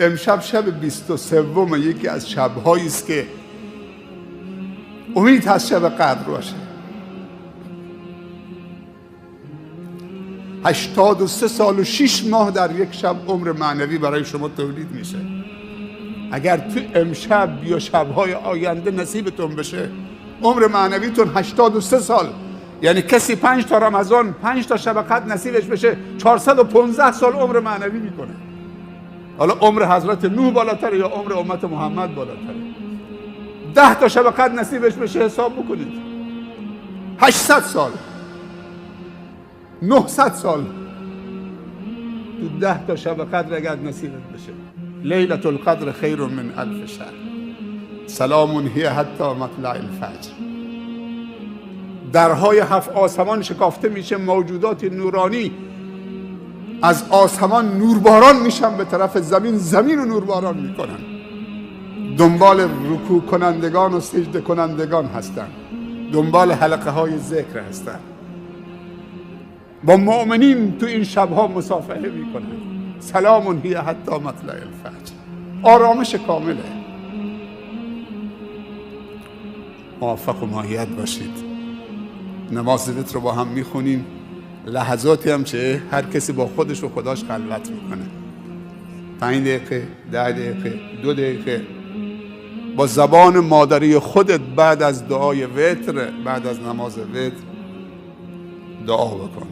امشب شب 23 یکی از شب‌هایی است که امید هست شب قدر باشه. 83 سال و 6 ماه در یک شب عمر معنوی برای شما تولید میشه. اگر تو امشب یا شب‌های آینده نصیبتون بشه عمر معنویتون 83 سال، یعنی کسی 5 تا رمضان 5 تا شب قدر نصیبش بشه 415 سال عمر معنوی میکنه. حالا عمر حضرت نوح بالاتره یا عمر امت محمد بالاتره؟ 10 تا شب قدر نصیبش بشه حساب بکنید 800 سال 900 سال تو 10 تا شب قدر اگر نصیبت بشه. لیلة القدر خیر من الف شهر سلام هی حتی مطلع الفجر. درهای 7 آسمان شکافته میشه، موجودات نورانی از آسمان نورباران میشن به طرف زمین، زمین رو نورباران میکنن. دنبال رکوع کنندگان و سجده کنندگان هستن، دنبال حلقه های ذکر هستن، با مؤمنین تو این شبها مصافحه میکنن. سلام هی حتی مطلع الفجر. آرامش کامله. موفق و مایت باشید. نماز وتر رو با هم میخونیم. لحظاتی هم چه هر کسی با خودش و خداش خلوت میکنه. 5 دقیقه 10 دقیقه 2 دقیقه با زبان مادری خودت بعد از دعای وتر، بعد از نماز وتر دعا بکن.